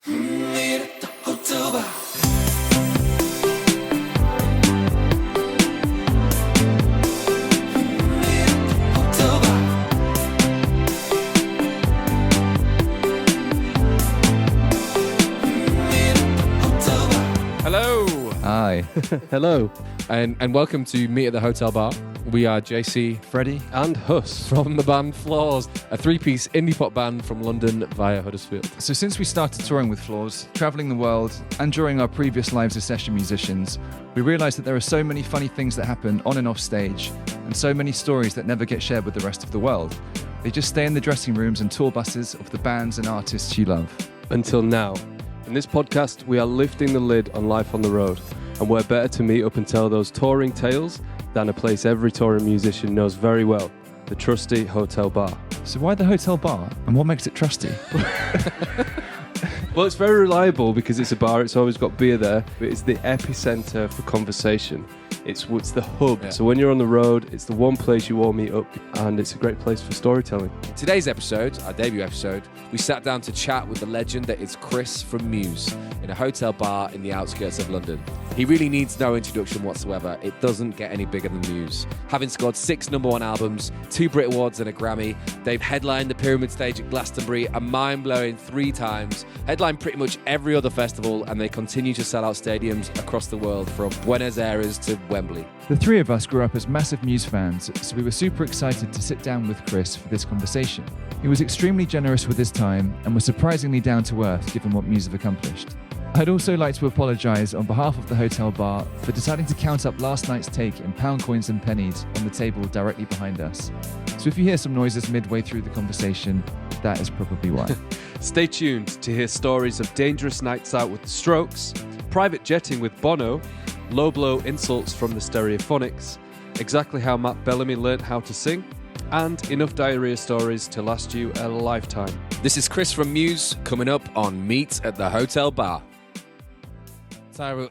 Hello. Hi. Hello. And welcome to Meet at the Hotel Bar. We are JC, Freddie. and Huss from the band Flaws, a three-piece indie pop band from London via Huddersfield. So since we started touring with Flaws, travelling the world, and during our previous lives as session musicians, we realised that there are so many funny things that happen on and off stage, and so many stories that never get shared with the rest of the world. They just stay in the dressing rooms and tour buses of the bands and artists you love. Until now. In this podcast, we are lifting the lid on life on the road, and we're better to meet up and tell those touring tales than a place every touring musician knows very well, the trusty hotel bar. So why the hotel bar, and what makes it trusty? Well, it's very reliable because it's a bar, it's always got beer there, but it's the epicenter for conversation. It's the hub. Yeah. So when you're on the road, it's the one place you all meet up, and it's a great place for storytelling. In today's episode, our debut episode, we sat down to chat with the legend that is Chris from Muse in a hotel bar in the outskirts of London. He really needs no introduction whatsoever. It doesn't get any bigger than Muse. Having scored 6 #1 albums, 2 Brit Awards and a Grammy, they've headlined the Pyramid Stage at Glastonbury a mind-blowing 3 times, headlined pretty much every other festival, and they continue to sell out stadiums across the world from Buenes Aires to Wembley. The three of us grew up as massive Muse fans, so we were super excited to sit down with Chris for this conversation. He was extremely generous with his time and was surprisingly down to earth given what Muse have accomplished. I'd also like to apologise on behalf of the hotel bar for deciding to count up last night's take in pound coins and pennies on the table directly behind us. So if you hear some noises midway through the conversation, that is probably why. Stay tuned to hear stories of dangerous nights out with the Strokes, private jetting with Bono, low-blow insults from the Stereophonics, exactly how Matt Bellamy learnt how to sing, and enough diarrhea stories to last you a lifetime. This is Chris from Muse coming up on Meet at the Hotel Bar. So,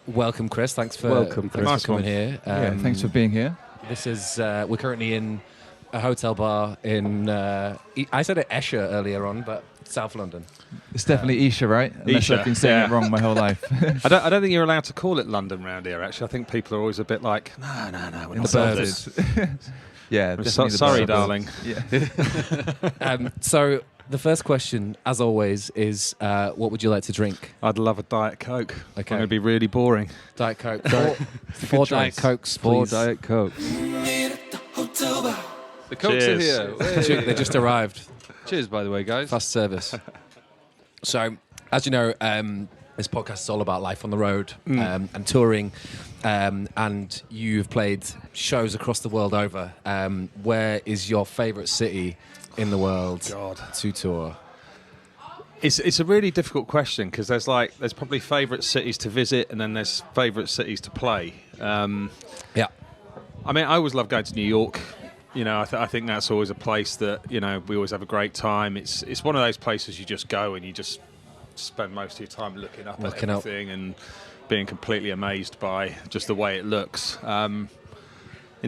welcome, Chris. Thanks for coming here. Thanks for being here. This is we're currently in a hotel bar in I said it Esher earlier on, but South London. It's definitely Esher, right? Unless Esher, I've been saying it wrong my whole life. I don't think you're allowed to call it London round here, actually. I think people are always a bit like, no, we're not The this. Yeah, definitely sorry, the darling. Yeah. So the first question, as always, is what would you like to drink? I'd love a Diet Coke. Okay. I'm going to be really boring. Diet Coke. Four Diet Cokes, please. 4 Diet Cokes. The Cokes are Cheers. here. They just arrived. Cheers, by the way, guys. Fast service. So, as you know, this podcast is all about life on the road and touring. And you've played shows across the world over. Where is your favourite city in the world to tour? It's a really difficult question because there's probably favourite cities to visit and then there's favourite cities to play. Yeah. I mean, I always love going to New York. You know, I think that's always a place that, you know, we always have a great time. It's one of those places you just go and you just spend most of your time looking up at everything and being completely amazed by just the way it looks. In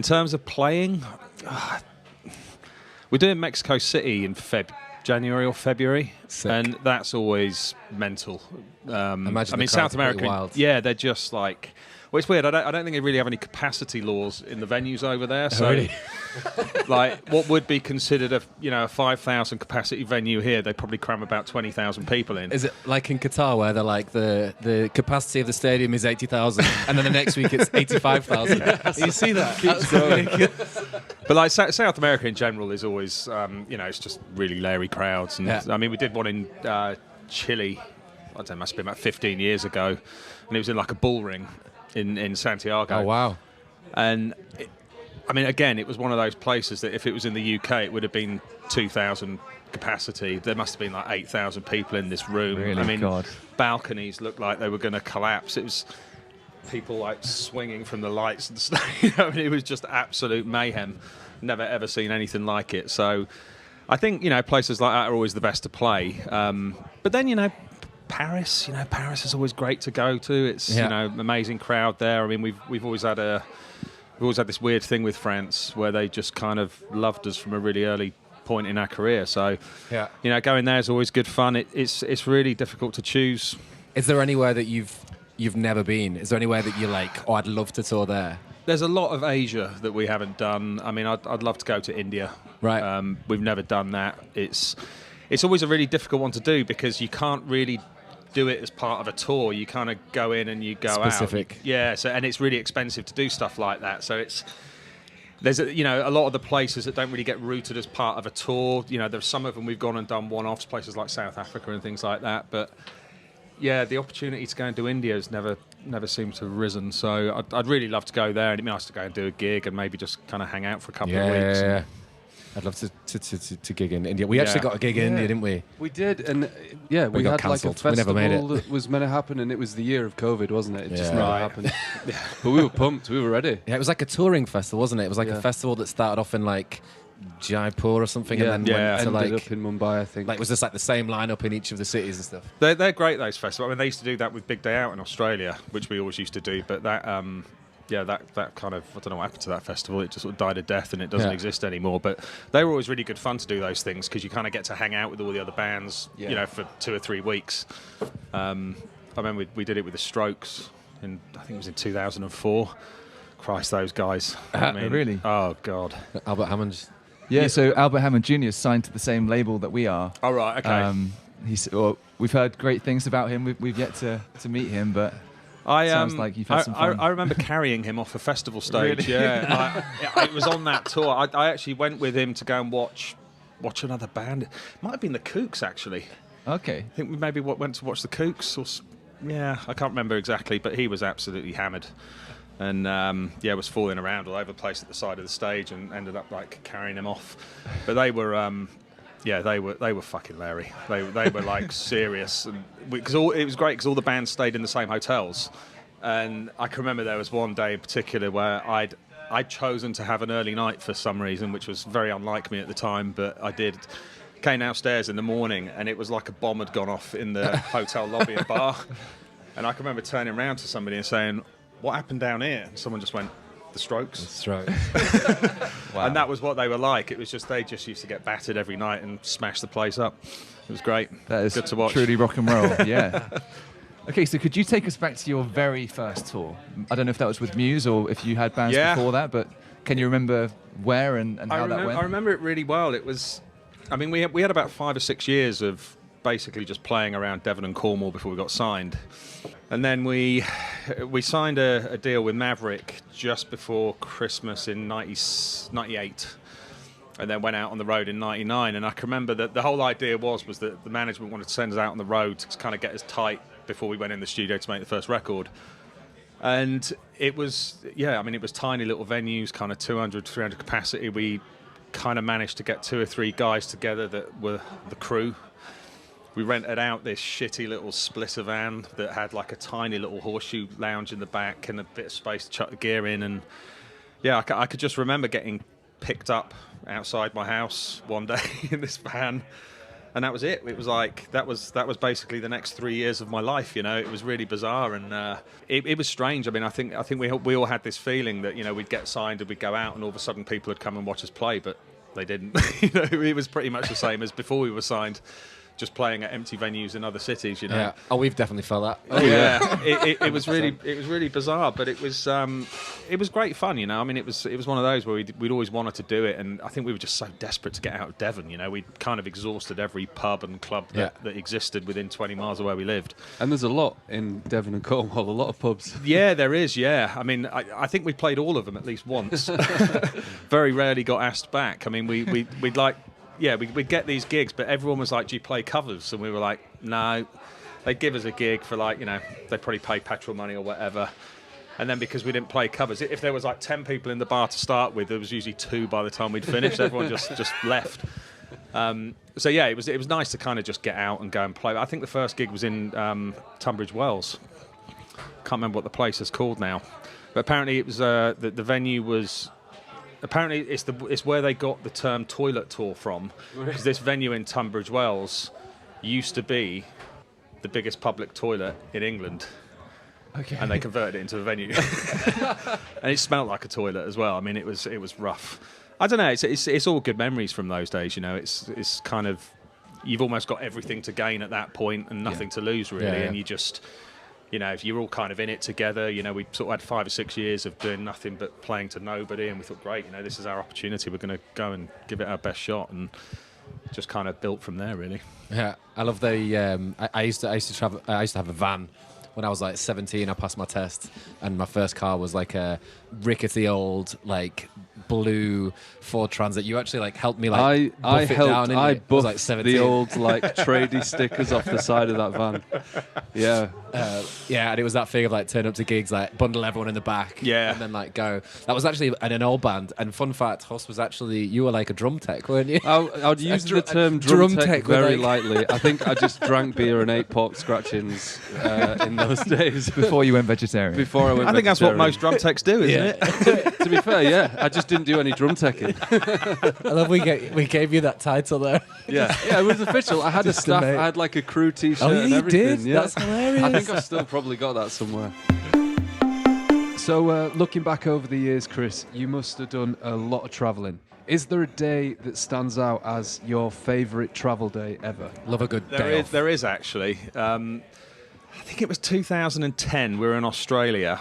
terms of playing, we're doing Mexico City in January or February. Sick. And that's always mental. Imagine South America, wild. yeah, they're just like... Well, it's weird. I don't think they really have any capacity laws in the venues over there. So, really? like, what would be considered a 5,000 capacity venue here, they probably cram about 20,000 people in. Is it like in Qatar where they're like the capacity of the stadium is 80,000 and then the next week it's 85,000? Yes. You see that? Keeps going. But like South America in general is always, it's just really leery crowds. And I mean, we did one in Chile. I don't know, it must have been about 15 years ago, and it was in like a bull ring in Santiago. Oh wow! And again, it was one of those places that if it was in the UK, it would have been 2,000 capacity. There must have been like 8,000 people in this room. Really? God. Balconies looked like they were going to collapse. It was people like swinging from the lights and stuff. It was just absolute mayhem. Never ever seen anything like it. So I think places like that are always the best to play. But then Paris, Paris is always great to go to. It's amazing crowd there. I mean, we've always had this weird thing with France where they just kind of loved us from a really early point in our career. So, Yeah. you know, going there is always good fun. It's really difficult to choose. Is there anywhere that you've never been? Is there anywhere that you're like, oh, I'd love to tour there? There's a lot of Asia that we haven't done. I mean, I'd love to go to India. Right. We've never done that. It's always a really difficult one to do because you can't really do it as part of a tour. You kind of go in and you go Specific. out. Yeah. So, and it's really expensive to do stuff like that. So there's a lot of the places that don't really get routed as part of a tour. You know, there's some of them we've gone and done one-offs, places like South Africa and things like that. But yeah, the opportunity to go and do India has never seemed to have risen. So I'd really love to go there. And it'd be nice to go and do a gig and maybe just kind of hang out for a couple of weeks. Yeah. I'd love to gig in India. We actually got a gig in India, didn't we? We did, and we got had like a cancelled. festival We never made it. that was meant to happen, and it was the year of COVID, wasn't it? It just Yeah. never Right. happened. But we were pumped. We were ready. Yeah, it was like a touring festival, wasn't it? It was like Yeah. a festival that started off in like Jaipur or something, Yeah. and then went to Ended like up in Mumbai, I think. it was just like the same lineup in each of the cities and stuff. They're great, those festivals. I mean, they used to do that with Big Day Out in Australia, which we always used to do. But that kind of, I don't know what happened to that festival. It just sort of died a death and it doesn't Yeah. exist anymore. But they were always really good fun to do those things because you kind of get to hang out with all the other bands, Yeah. you know, for 2 or 3 weeks. I remember we did it with the Strokes I think it was in 2004. Christ, those guys. Really? Oh, God. Albert Hammond. Yeah, so Albert Hammond Jr. is signed to the same label that we are. All right, okay. We've heard great things about him. We've yet to meet him, but sounds like you've had some fun. I remember carrying him off a festival stage. Really? Yeah, it was on that tour. I actually went with him to go and watch another band. It might have been the Kooks, actually. Okay. I think we maybe went to watch the Kooks. I can't remember exactly, but he was absolutely hammered. And was falling around all over the place at the side of the stage, and ended up like carrying him off. But they were, they were fucking Larry. They were like serious, and because it was great because all the bands stayed in the same hotels. And I can remember there was one day in particular where I'd chosen to have an early night for some reason, which was very unlike me at the time, but I did. Came downstairs in the morning, and it was like a bomb had gone off in the hotel lobby and bar. And I can remember turning around to somebody and saying, "What happened down here?" And someone just went, "The Strokes." Strokes. Wow. And that was what they were like. It was just they just used to get battered every night and smash the place up. It was great. That is good to watch. truly rock and roll. Yeah. Okay, so could you take us back to your very first tour? I don't know if that was with Muse or if you had bands Yeah. before that, but can you remember where and how that went? I remember it really well. It was, I mean, we had about 5 or 6 years of basically just playing around Devon and Cornwall before we got signed. And then we signed a deal with Maverick just before Christmas in 98, and then went out on the road in 99. And I can remember that the whole idea was that the management wanted to send us out on the road to kind of get us tight before we went in the studio to make the first record. And it was, it was tiny little venues, kind of 200, 300 capacity. We kind of managed to get 2 or 3 guys together that were the crew. We rented out this shitty little splitter van that had like a tiny little horseshoe lounge in the back and a bit of space to chuck the gear in. And I could just remember getting picked up outside my house one day in this van, and that was it. It was like that was basically the next 3 years of my life. You know, it was really bizarre, and it was strange. I mean, I think we all had this feeling that, you know, we'd get signed and we'd go out, and all of a sudden people would come and watch us play, but they didn't. You know, it was pretty much the same as before we were signed. Just playing at empty venues in other cities, you know. Yeah. Oh, we've definitely felt that. Oh yeah, it was really bizarre, but it was great fun, you know. I mean, it was one of those where we'd always wanted to do it, and I think we were just so desperate to get out of Devon. You know, we'd kind of exhausted every pub and club that existed within 20 miles of where we lived. And there's a lot in Devon and Cornwall, a lot of pubs. Yeah, there is. Yeah, I mean, I think we played all of them at least once. Very rarely got asked back. I mean, we'd like. Yeah, we'd get these gigs, but everyone was like, "Do you play covers?" And we were like, "No." They'd give us a gig for like, you know, they'd probably pay petrol money or whatever. And then because we didn't play covers, if there was like 10 people in the bar to start with, there was usually 2 by the time we'd finished. Everyone just left. So yeah, it was nice to kind of just get out and go and play. I think the first gig was in Tunbridge Wells. Can't remember what the place is called now, but apparently it was the venue was. Apparently, it's where they got the term toilet tour from, because this venue in Tunbridge Wells used to be the biggest public toilet in England. Okay. And they converted it into a venue, and it smelled like a toilet as well. I mean, it was rough. I don't know. It's all good memories from those days. You know, it's kind of, you've almost got everything to gain at that point and nothing to lose really, and you just, you know, if you're all kind of in it together. You know, we sort of had 5 or 6 years of doing nothing but playing to nobody, and we thought, great, you know, this is our opportunity. We're going to go and give it our best shot, and just kind of built from there really. Yeah, I love the. I used to travel. I used to have a van when I was like 17. I passed my test, and my first car was like a rickety old like blue Ford Transit. You actually like helped me like I buffed like 17. the old like tradie stickers off the side of that van. Yeah. Yeah, and it was that thing of like turn up to gigs, like bundle everyone in the back, and then like go. That was actually in an old band. And fun fact, Huss was actually, you were like a drum tech, weren't you? I'd use the term drum tech very lightly. I think I just drank beer and ate pork scratchings in those days Before you went vegetarian. Before I went. I think that's what most drum techs do, isn't it? To be fair, yeah, I just didn't do any drum teching. I love we gave you that title there. Yeah, it was official. I had a staff. I had like a crew T-shirt. Oh, yeah, and you everything. did. Yeah. That's hilarious. I think I've still probably got that somewhere. So, looking back over the years, Chris, you must have done a lot of travelling. Is there a day that stands out as your favourite travel day ever? Love a good day off. There is actually. I think it was 2010. We were in Australia,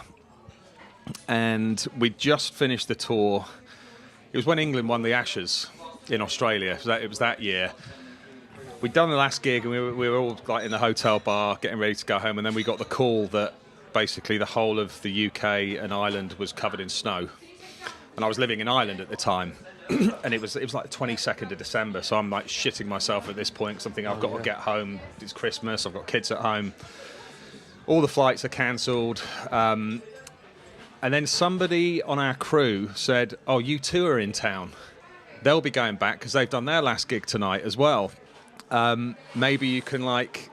and we just finished the tour. It was when England won the Ashes in Australia. It was that year. We'd done the last gig, and we were all like in the hotel bar getting ready to go home, and then we got the call that basically the whole of the UK and Ireland was covered in snow. And I was living in Ireland at the time, and it was like the 22nd of December, so I'm like shitting myself at this point because I'm thinking I've got to get home. It's Christmas, I've got kids at home. All the flights are cancelled. And then somebody on our crew said, "Oh, U2 are in town. They'll be going back because they've done their last gig tonight as well. Maybe you can like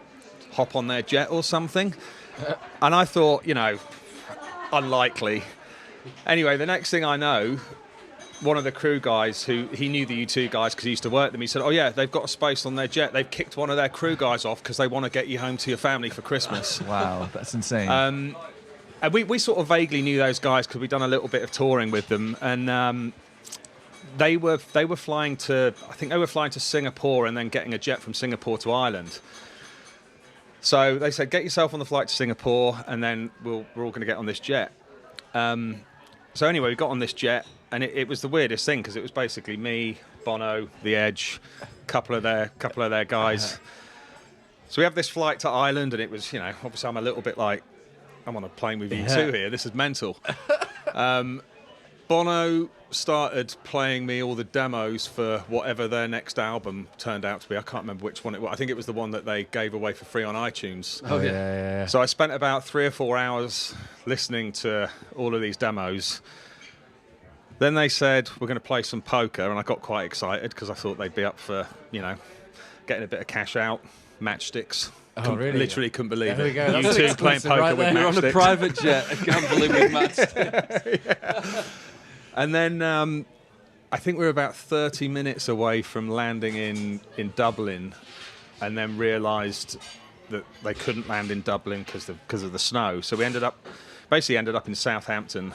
hop on their jet or something." And I thought, you know, unlikely. Anyway, the next thing I know, one of the crew guys he knew the U2 guys because he used to work them. He said, "Oh yeah, they've got a space on their jet. They've kicked one of their crew guys off because they want to get you home to your family for Christmas." Wow, that's insane. And we sort of vaguely knew those guys because we'd done a little bit of touring with them, and they were flying to, I think they were flying to Singapore and then getting a jet from Singapore to Ireland. So they said, "Get yourself on the flight to Singapore, and then we're all going to get on this jet." So anyway, we got on this jet, and it was the weirdest thing because it was basically me, Bono, The Edge, couple of their guys. So we have this flight to Ireland, and it was, you know, obviously I'm a little bit like, I'm on a plane with U2 here. This is mental. Bono started playing me all the demos for whatever their next album turned out to be. I can't remember which one it was. I think it was the one that they gave away for free on iTunes. Oh, yeah. So I spent about 3 or 4 hours listening to all of these demos. Then they said, "We're going to play some poker," and I got quite excited because I thought they'd be up for, you know, getting a bit of cash out, matchsticks. Oh, really? Literally couldn't believe There it. we go. That's You an two playing exclusive poker right with there. You're on a matchsticks. private jet gambling with matchsticks. And then I think we were about 30 minutes away from landing in Dublin, and then realised that they couldn't land in Dublin because of the snow. So we ended up in Southampton.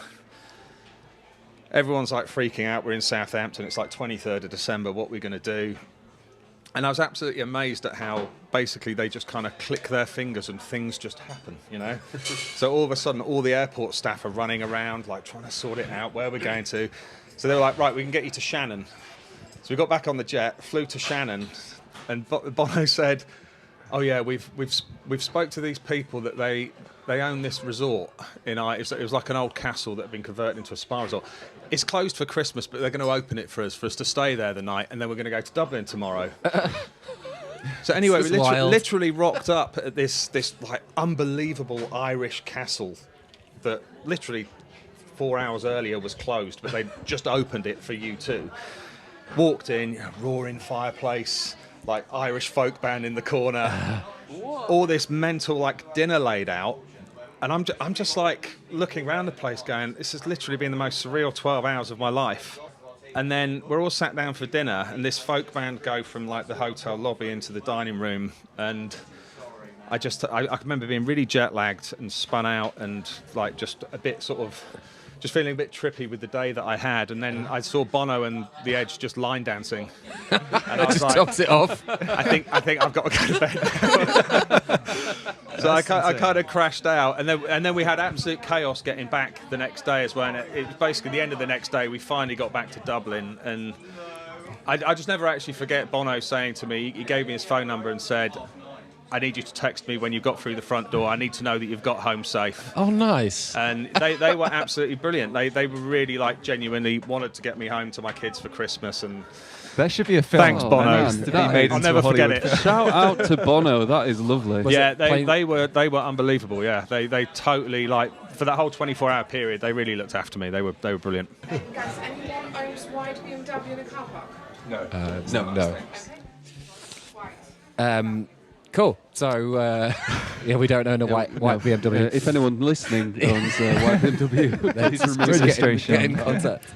Everyone's like freaking out. We're in Southampton. It's like 23rd of December. What are we going to do? And I was absolutely amazed at how basically they just kind of click their fingers and things just happen, you know? So all of a sudden, all the airport staff are running around, like trying to sort it out, where we're going to. So they were like, "Right, we can get you to Shannon." So we got back on the jet, flew to Shannon, and Bono said, "Oh yeah, we've spoke to these people that they own this resort in it was like an old castle that had been converted into a spa resort. It's closed for Christmas, but they're going to open it for us to stay there the night, and then we're going to go to Dublin tomorrow." So anyway, we literally rocked up at this like unbelievable Irish castle that literally 4 hours earlier was closed, but they just opened it for U2. Walked in, you know, roaring fireplace, like Irish folk band in the corner, all this mental like dinner laid out. And I'm just like looking around the place going, this has literally been the most surreal 12 hours of my life. And then we're all sat down for dinner, and this folk band go from like the hotel lobby into the dining room. And I remember being really jet lagged and spun out and like just a bit sort of just feeling a bit trippy with the day that I had, and then I saw Bono and The Edge just line dancing, and I was like, tops it off. I think I've got to go to bed now. So I kind of crashed out, and then we had absolute chaos getting back the next day as well. And it was basically the end of the next day. We finally got back to Dublin, and I just never actually forget Bono saying to me, he gave me his phone number and said, I need you to text me when you got through the front door. I need to know that you've got home safe. Oh, nice. And they were absolutely brilliant. They were really like genuinely wanted to get me home to my kids for Christmas. And That should be a film. Thanks, Bono. That needs to be made I'll into never a forget Hollywood it. Shout out to Bono. That is lovely. Yeah, they were unbelievable. Yeah, they totally like for that whole 24-hour period. They really looked after me. They were brilliant. Hey guys, anyone owns white BMW in a car park? No. White. Cool. So, yeah, we don't own a white BMW. If anyone listening owns a white BMW, please remove registration. Get in contact.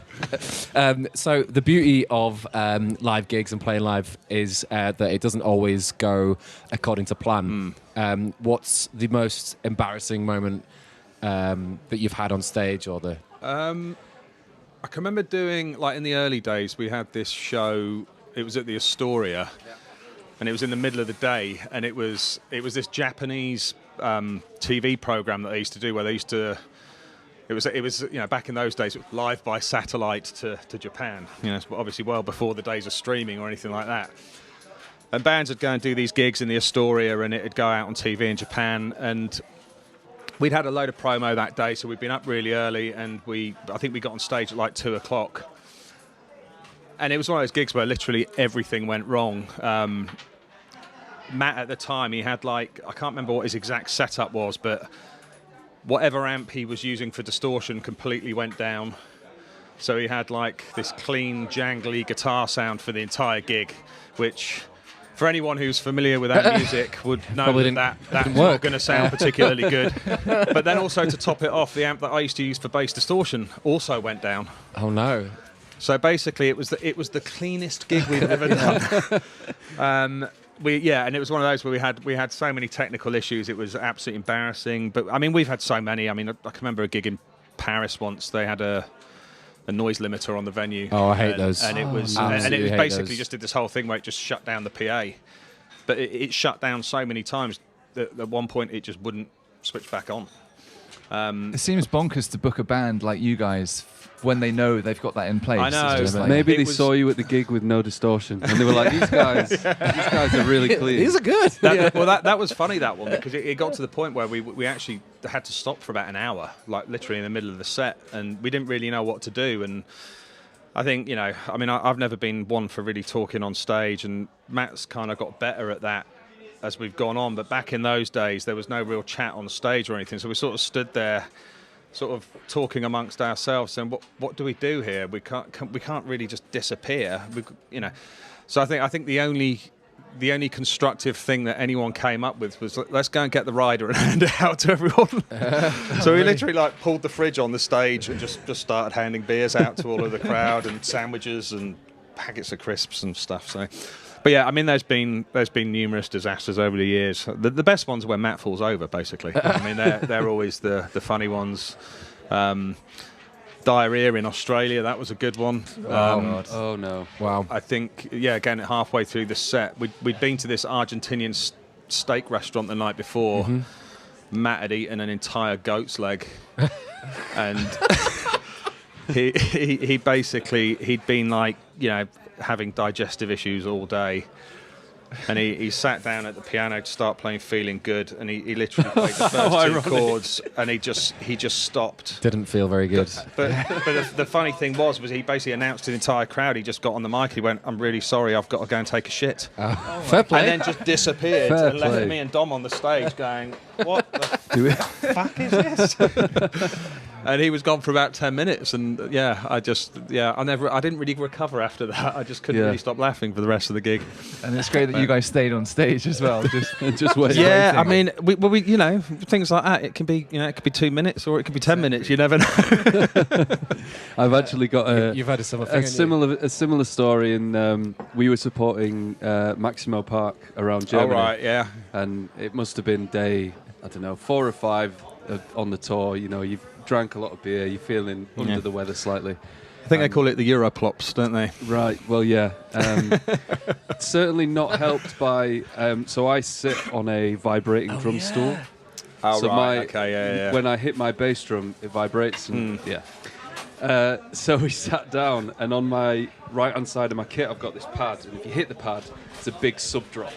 So the beauty of live gigs and playing live is that it doesn't always go according to plan. What's the most embarrassing moment that you've had on stage, or the? I can remember doing, like in the early days, we had this show, it was at the Astoria, and it was in the middle of the day, and it was this Japanese TV program that they used to do, where they used to, it was back in those days, live by satellite to Japan, it's obviously well before the days of streaming or anything like that. And bands would go and do these gigs in the Astoria, and it'd go out on TV in Japan, and we'd had a load of promo that day, so we'd been up really early, and I think we got on stage at like 2 o'clock. And it was one of those gigs where literally everything went wrong. Matt at the time, he had I can't remember what his exact setup was, but whatever amp he was using for distortion completely went down. So he had this clean, jangly guitar sound for the entire gig, which, for anyone who's familiar with that music, would know that's not going to sound particularly good. But then also to top it off, the amp that I used to use for bass distortion also went down. Oh no! So basically, it was the cleanest gig we'd ever done. And it was one of those where we had so many technical issues. It was absolutely embarrassing. But I mean, we've had so many. I mean, I can remember a gig in Paris once. They had a noise limiter on the venue. Oh, I hate those. And it was basically just did this whole thing where it just shut down the PA. But it shut down so many times that at one point it just wouldn't switch back on. It seems bonkers to book a band like you guys when they know they've got that in place. I know. It's just Maybe they saw you at the gig with no distortion, and they were like, "These guys are really clean. These are good." That was funny, that one, because it got to the point where we actually had to stop for about an hour, literally in the middle of the set, and we didn't really know what to do. And I think I've never been one for really talking on stage, and Matt's kind of got better at that as we've gone on. But back in those days, there was no real chat on stage or anything, so we sort of stood there, sort of talking amongst ourselves, and what do we do here? We can't really just disappear. So I think the only constructive thing that anyone came up with was, let's go and get the rider and hand it out to everyone. So we literally pulled the fridge on the stage and just started handing beers out to all of the crowd, and sandwiches and packets of crisps and stuff. So. But yeah, I mean, there's been numerous disasters over the years. The best ones are when Matt falls over, basically. I mean, they're always the funny ones. Diarrhea in Australia, that was a good one. Oh no! Wow. I think, again, halfway through the set, we'd been to this Argentinian steak restaurant the night before. Mm-hmm. Matt had eaten an entire goat's leg, and he basically, he'd been having digestive issues all day, and he sat down at the piano to start playing Feeling Good, and he literally played the first 2 chords, and he just stopped. Didn't feel very good. But the funny thing was he basically announced to the entire crowd, he just got on the mic, he went, "I'm really sorry, I've got to go and take a shit." Fair play. And then just disappeared Fair and left play. me and Dom on the stage going, "What the fuck is this?" And he was gone for about 10 minutes, and I didn't really recover after that. I just couldn't really stop laughing for the rest of the gig. And it's great that you guys stayed on stage as well, just waiting. Yeah, I mean, we things like that. It can be 2 minutes or it could be 10 minutes. You never know. I've actually got You've had a similar thing. a similar story. In we were supporting Maximo Park around Germany. Oh right, yeah. And it must have been day, I don't know, 4 or 5. on the tour. You know, you've drank a lot of beer, you're feeling under the weather slightly. I think they call it the Europlops, don't they? Right, well, yeah. Certainly not helped by... so I sit on a vibrating drum stool. Oh, so right, when I hit my bass drum, it vibrates. And, so we sat down, and on my right-hand side of my kit, I've got this pad, and if you hit the pad, it's a big sub-drop.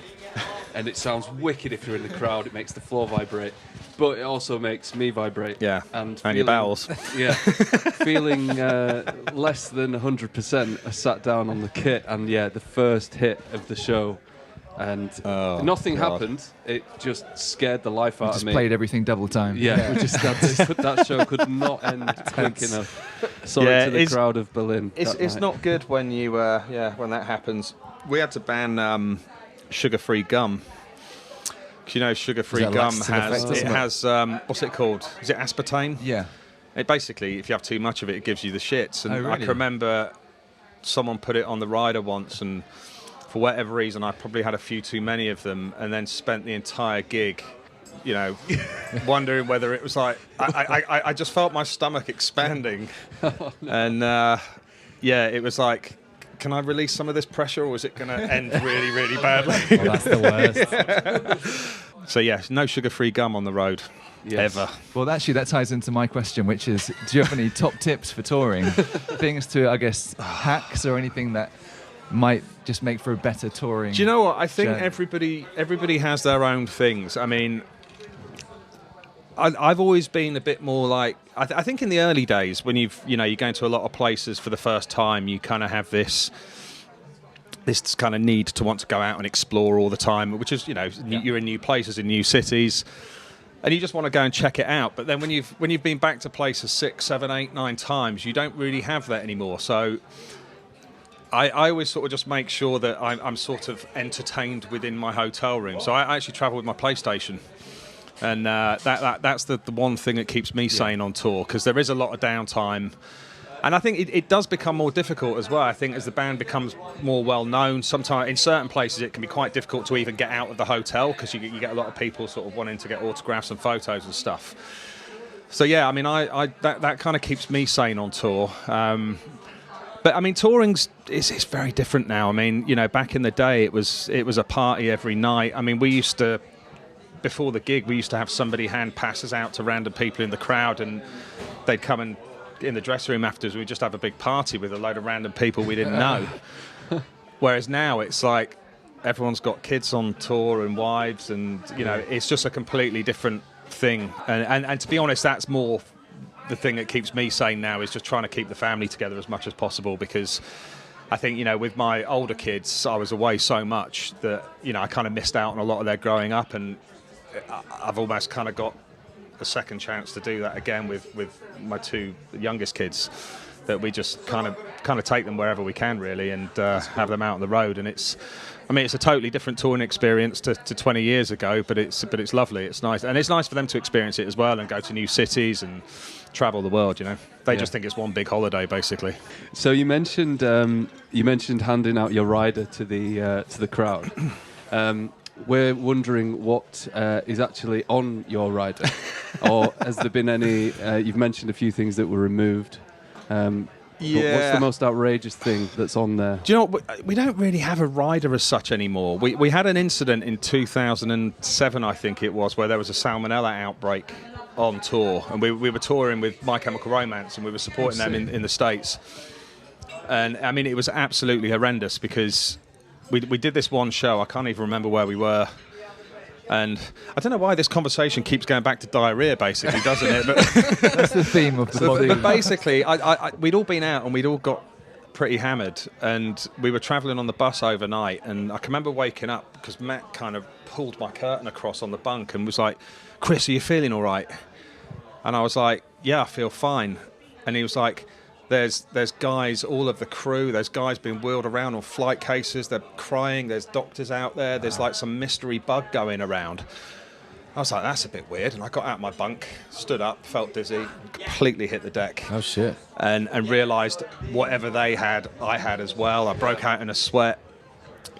And it sounds wicked if you're in the crowd. It makes the floor vibrate. But it also makes me vibrate. Yeah, and your bowels. Yeah, feeling less than 100%. I sat down on the kit, and the first hit of the show, and nothing happened. It just scared the life out of me. Just played everything double time. Yeah, we just had that show could not end quick enough. Sorry to the crowd of Berlin. It's not good when you when that happens. We had to ban sugar-free gum. You know, sugar-free gum has what's it called? Is it aspartame? Yeah. It basically, if you have too much of it, it gives you the shits. And really? I can remember someone put it on the rider once, and for whatever reason, I probably had a few too many of them, and then spent the entire gig, you know, wondering whether it was like I just felt my stomach expanding, and it was like, can I release some of this pressure, or is it going to end really, really badly? Well, that's the worst. So, no sugar-free gum on the road, ever. Well, actually, that ties into my question, which is, do you have any top tips for touring? Things to, I guess, hacks or anything that might just make for a better touring? Do you know what? I think journey? everybody has their own things. I mean, I've always been a bit more like, I think in the early days when you're going to a lot of places for the first time, you kind of have this kind of need to want to go out and explore all the time, which is, you're in new places, in new cities, and you just want to go and check it out. But then when you've been back to places 6, 7, 8, 9 times, you don't really have that anymore. So I always sort of just make sure that I'm sort of entertained within my hotel room. So I actually travel with my PlayStation. And that's the one thing that keeps me sane on tour, because there is a lot of downtime. And I think it does become more difficult as well. I think as the band becomes more well-known, sometimes in certain places it can be quite difficult to even get out of the hotel, because you get a lot of people sort of wanting to get autographs and photos and stuff. So, I mean, that kind of keeps me sane on tour. But I mean, touring's it's very different now. I mean, back in the day, it was a party every night. I mean, before the gig, we used to have somebody hand passes out to random people in the crowd, and they'd come and in the dressing room afterwards, we'd just have a big party with a load of random people we didn't know. Whereas now it's like everyone's got kids on tour and wives, and it's just a completely different thing. And to be honest, that's more the thing that keeps me sane now, is just trying to keep the family together as much as possible, because I think, with my older kids, I was away so much that, I kind of missed out on a lot of their growing up, and I've almost kind of got a second chance to do that again with my 2 youngest kids, that we just kind of take them wherever we can, really, and have them out on the road. And it's a totally different touring experience to 20 years ago, but it's lovely, it's nice, and it's nice for them to experience it as well, and go to new cities and travel the world. They just think it's one big holiday, basically. So you mentioned handing out your rider to the crowd. We're wondering what is actually on your rider, or has there been any? You've mentioned a few things that were removed. But what's the most outrageous thing that's on there? Do you know what? We don't really have a rider as such anymore. We had an incident in 2007, I think it was, where there was a salmonella outbreak on tour, and we were touring with My Chemical Romance, and we were supporting them in the States. And I mean, it was absolutely horrendous, because we did this one show. I can't even remember where we were. And I don't know why this conversation keeps going back to diarrhea, basically, doesn't it? But that's the theme of the body. But basically, we'd all been out and we'd all got pretty hammered, and we were travelling on the bus overnight. And I can remember waking up because Matt kind of pulled my curtain across on the bunk and was like, "Chris, are you feeling all right?" And I was like, "Yeah, I feel fine." And he was like, There's guys, all of the crew, there's guys being wheeled around on flight cases, they're crying, there's doctors out there, there's like some mystery bug going around. I was like, that's a bit weird. And I got out of my bunk, stood up, felt dizzy, completely hit the deck. Oh, shit. And realised whatever they had, I had as well. I broke out in a sweat.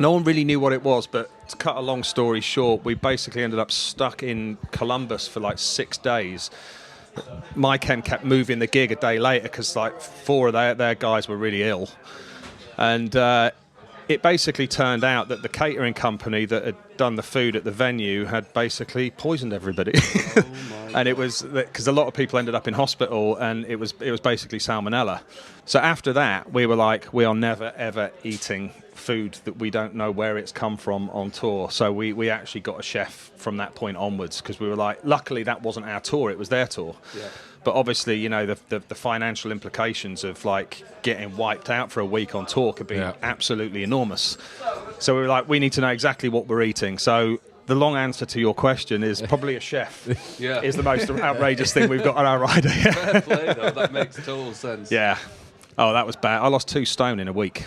No one really knew what it was, but to cut a long story short, we basically ended up stuck in Columbus for like 6 days. My Chem kept moving the gig a day later because like 4 of their guys were really ill. And it basically turned out that the catering company that had done the food at the venue had basically poisoned everybody. And it was because a lot of people ended up in hospital, and it was basically salmonella. So after that, we were like, we are never ever eating food that we don't know where it's come from on tour. So we actually got a chef from that point onwards, because we were like, luckily that wasn't our tour, it was their tour. Yeah. But obviously, you know, the financial implications of like getting wiped out for a week on tour could be absolutely enormous. So we were like, we need to know exactly what we're eating. So the long answer to your question is probably a chef. Is the most outrageous thing we've got on our rider. Fair play, though. That makes total sense. Yeah. Oh, that was bad. I lost 2 stone in a week.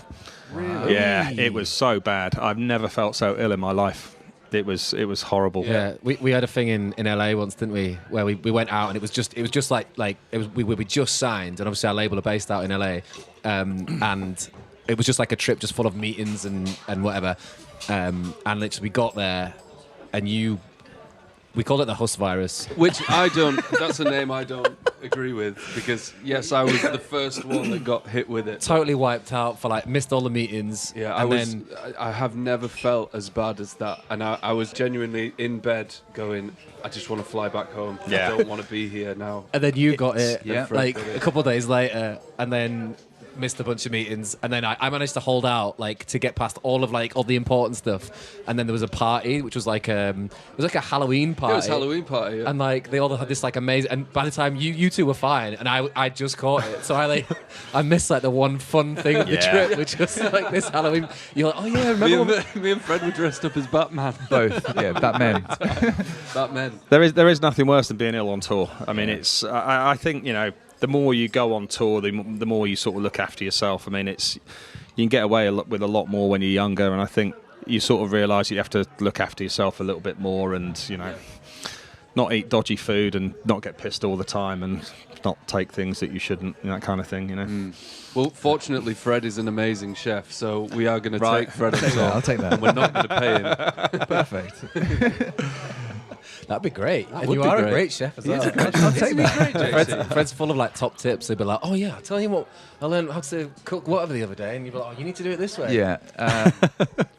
Really? Yeah, it was so bad. I've never felt so ill in my life. It was horrible. Yeah, we had a thing in LA once, didn't we? Where we went out, and it was just like we just signed, and obviously our label are based out in LA, and it was just like a trip just full of meetings and whatever, and literally we got there, and we called it the Huss virus, which that's a name I don't agree with, because yes, I was the first one that got hit with it. Totally wiped out for like missed all the meetings. Yeah, I have never felt as bad as that, and I was genuinely in bed going, I just want to fly back home. Yeah. I don't want to be here now. And then you got it like got it a couple of days later, and then missed a bunch of meetings, and then I managed to hold out like to get past all the important stuff, and then there was a party which was like it was like a Halloween party. It was a Halloween party, yeah. And like they all had this like amazing, and by the time you two were fine, and I just caught it, so I missed like the one fun thing of the trip, which was like this Halloween. You're like, oh yeah, remember me and Fred were dressed up as Batman. Both, yeah, Batman. Batman. There is nothing worse than being ill on tour. I mean, it's I think, you know, the more you go on tour, the more you sort of look after yourself. I mean, you can get away with a lot more when you're younger, and I think you sort of realise you have to look after yourself a little bit more, and, you know, not eat dodgy food and not get pissed all the time and not take things that you shouldn't, that kind of thing, you know. Well, fortunately, Fred is an amazing chef, so we are going to take Fred on tour. I'll take that. And we're not going to pay him. Perfect. That'd be great. That And would you be are great. a great chef as well. I'll take that. Fred's full of like top tips. They'd be like, oh yeah, I'll tell you what, I learned how to cook whatever the other day, and you'd be like, oh, you need to do it this way. Yeah.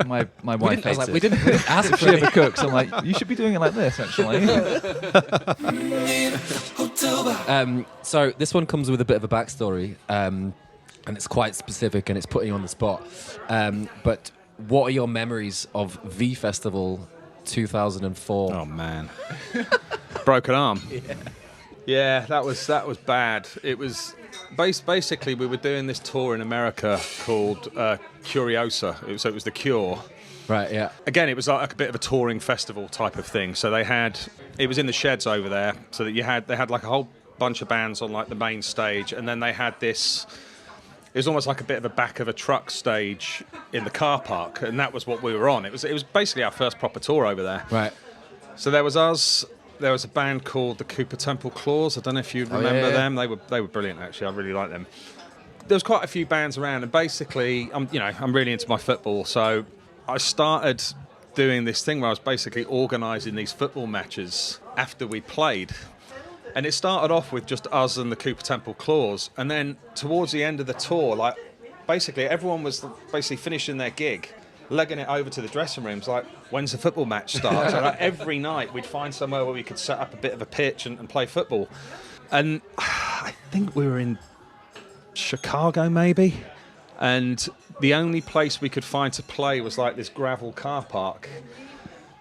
My wife hates it. We didn't ask for She ever cooks, I'm like, you should be doing it like this, actually. So this one comes with a bit of a backstory, and it's quite specific, and it's putting you on the spot. But what are your memories of V Festival 2004? Oh man, broken arm. Yeah, that was bad. It was basically we were doing this tour in America called Curiosa. So it was The Cure. Right. Yeah. Again, it was like a bit of a touring festival type of thing. So it was in the sheds over there. So that they had like a whole bunch of bands on like the main stage, and then they had this. It was almost like a bit of a back of a truck stage in the car park, and that was what we were on. It was basically our first proper tour over there. Right. So there was us. There was a band called the Cooper Temple Claws. I don't know if you remember them. They were brilliant, actually. I really liked them. There was quite a few bands around, and basically, I'm really into my football, so I started doing this thing where I was basically organising these football matches after we played. And it started off with just us and the Cooper Temple Claws, and then towards the end of the tour, like basically everyone was basically finishing their gig, legging it over to the dressing rooms, like, when's the football match start? So like, every night we'd find somewhere where we could set up a bit of a pitch and play football. And I think we were in Chicago maybe, and the only place we could find to play was like this gravel car park.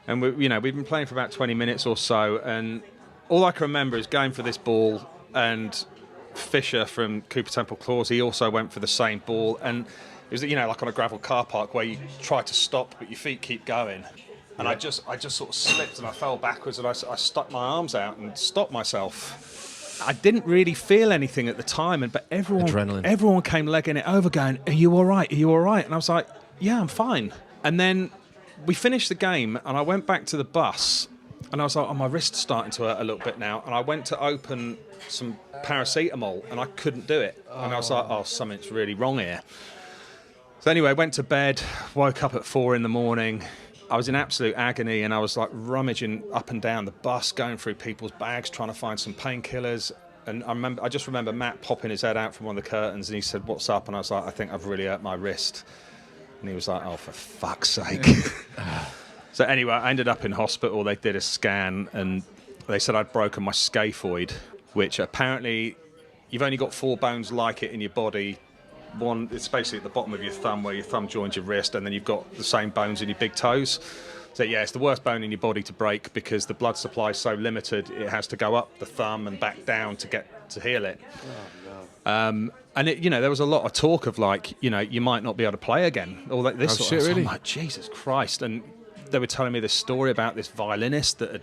And we've been playing for about 20 minutes or so, and all I can remember is going for this ball, and Fisher from Cooper Temple Claws, he also went for the same ball, and it was, like on a gravel car park where you try to stop but your feet keep going. And I just sort of slipped and I fell backwards, and I stuck my arms out and stopped myself. I didn't really feel anything at the time, but everyone came legging it over going, are you all right? Are you all right? And I was like, yeah, I'm fine. And then we finished the game, and I went back to the bus, and I was like, oh, my wrist's starting to hurt a little bit now. And I went to open some paracetamol, and I couldn't do it. And I was like, oh, something's really wrong here. So anyway, went to bed, woke up at 4 a.m. I was in absolute agony, and I was like rummaging up and down the bus, going through people's bags, trying to find some painkillers. And I just remember Matt popping his head out from one of the curtains, and he said, "What's up?" And I was like, "I think I've really hurt my wrist." And he was like, "Oh, for fuck's sake." So anyway, I ended up in hospital. They did a scan, and they said I'd broken my scaphoid, which apparently you've only got 4 bones like it in your body. One, it's basically at the bottom of your thumb where your thumb joins your wrist, and then you've got the same bones in your big toes. So yeah, it's the worst bone in your body to break because the blood supply is so limited, it has to go up the thumb and back down to heal it. Oh, no. And it, there was a lot of talk of like, you might not be able to play again. All that, this sort of stuff. I'm like, Jesus Christ. And they were telling me this story about this violinist that had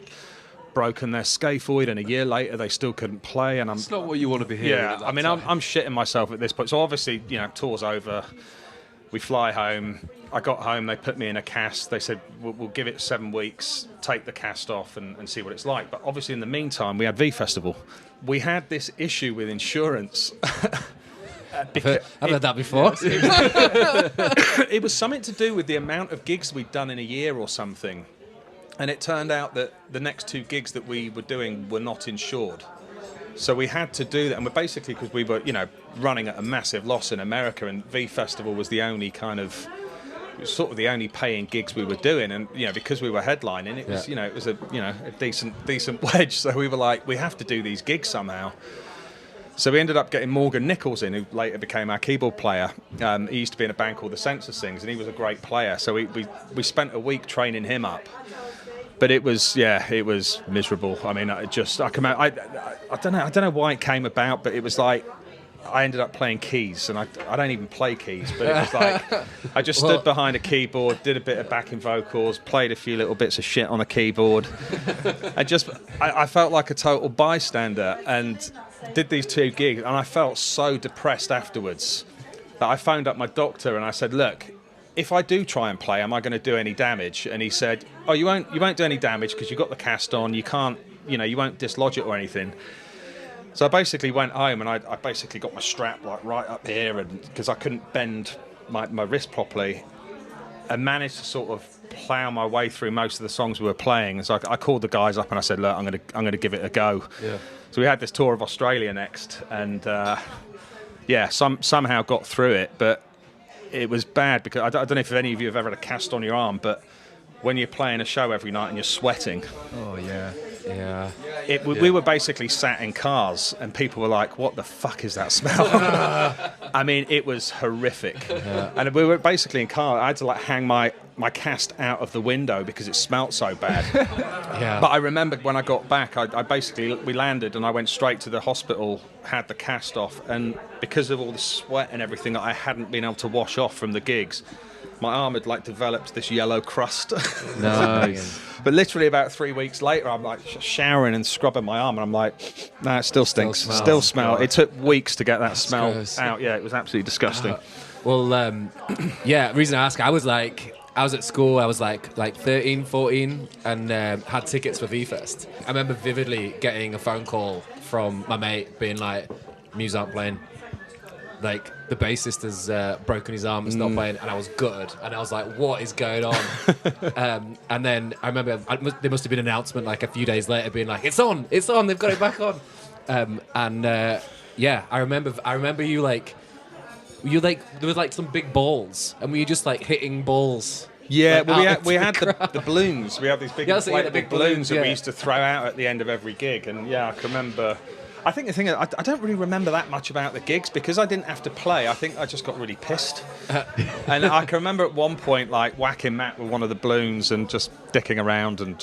broken their scaphoid, and a year later they still couldn't play. And it's not what you want to be hearing. Yeah, I mean, I'm shitting myself at this point. So obviously, tour's over. We fly home. I got home. They put me in a cast. They said we'll give it 7 weeks. Take the cast off and see what it's like. But obviously, in the meantime, we had V Festival. We had this issue with insurance. I've heard that before. It was something to do with the amount of gigs we'd done in a year or something. And it turned out that the next 2 gigs that we were doing were not insured. So we had to do that. And we're basically, because we were, running at a massive loss in America, and V Festival was the only the only paying gigs we were doing. And, because we were headlining, it was, it was a decent wedge. So we were like, we have to do these gigs somehow. So we ended up getting Morgan Nichols in, who later became our keyboard player. He used to be in a band called the Census Sings, and he was a great player. So we spent a week training him up. But it was miserable. I mean, I don't know why it came about, but it was like I ended up playing keys, and I don't even play keys, but it was like I just stood behind a keyboard, did a bit of backing vocals, played a few little bits of shit on a keyboard, and I felt like a total bystander, and did these 2 gigs, and I felt so depressed afterwards that I phoned up my doctor and I said, "Look, if I do try and play, am I going to do any damage?" And he said, "Oh, you won't do any damage because you've got the cast on. You can't, you won't dislodge it or anything." So I basically went home, and I basically got my strap like right up here, and because I couldn't bend my wrist properly, and managed to sort of plough my way through most of the songs we were playing. So I called the guys up and I said, "Look, I'm going to give it a go." Yeah. So we had this tour of Australia next, and somehow got through it, but it was bad because I don't know if any of you have ever had a cast on your arm, but when you're playing a show every night and you're sweating. Oh, yeah. Yeah. We were basically sat in cars and people were like, "What the fuck is that smell?" I mean, it was horrific. Yeah. And we were basically in car. I had to hang my cast out of the window because it smelt so bad. Yeah. But I remember when I got back, we landed and I went straight to the hospital, had the cast off, and because of all the sweat and everything that I hadn't been able to wash off from the gigs, my arm had developed this yellow crust. Nice. But literally about 3 weeks later, I'm showering and scrubbing my arm, and I'm like, "No, it still stinks. Still smell." It took weeks to get that smell out. Yeah, it was absolutely disgusting. The reason I ask, I was at school, I was like 13, 14, and had tickets for V-Fest. I remember vividly getting a phone call from my mate being like, "Muse aren't playing. The bassist has broken his arm and stopped playing," and I was gutted. And I was like, "What is going on?" And then I remember there must have been an announcement a few days later being like, it's on, they've got it back on." I remember you there was some big balls, and were you just hitting balls? Yeah, we had the balloons. We had these big inflatable balloons that we used to throw out at the end of every gig, and I can remember. I think the thing is, I don't really remember that much about the gigs because I didn't have to play. I think I just got really pissed. And I can remember at one point whacking Matt with one of the balloons and just dicking around, and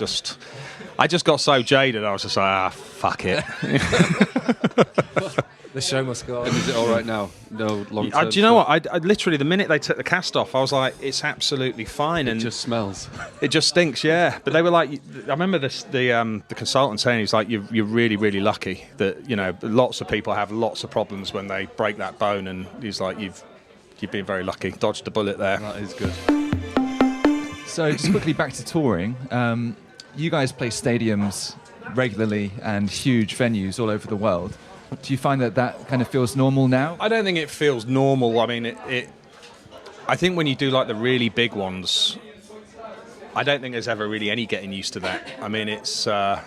I just got so jaded. I was just like, fuck it. The show must go on. And is it all right now? No long term? Do you know what? I literally, the minute they took the cast off, I was like, it's absolutely fine. It just smells. It just stinks, yeah. But they were like, I remember the consultant saying, he's like, you're really, really lucky that, lots of people have lots of problems when they break that bone. And he's like, you've been very lucky. Dodged a bullet there. That is good. So just quickly back to touring. You guys play stadiums regularly and huge venues all over the world. Do you find that kind of feels normal now? I don't think it feels normal. I mean, I think when you do like the really big ones, I don't think there's ever really any getting used to that. I mean, it's. I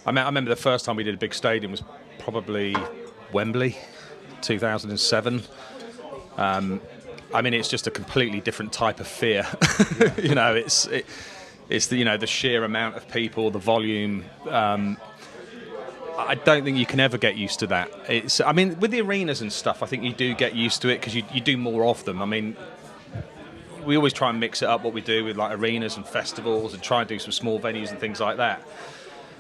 remember the first time we did a big stadium was probably Wembley, 2007. I mean, it's just a completely different type of fear. You know, it's the, you know, the sheer amount of people, the volume. I don't think you can ever get used to that. I mean, with the arenas and stuff, I think you do get used to it because you do more of them. I mean, we always try and mix it up what we do with like arenas and festivals and try and do some small venues and things like that.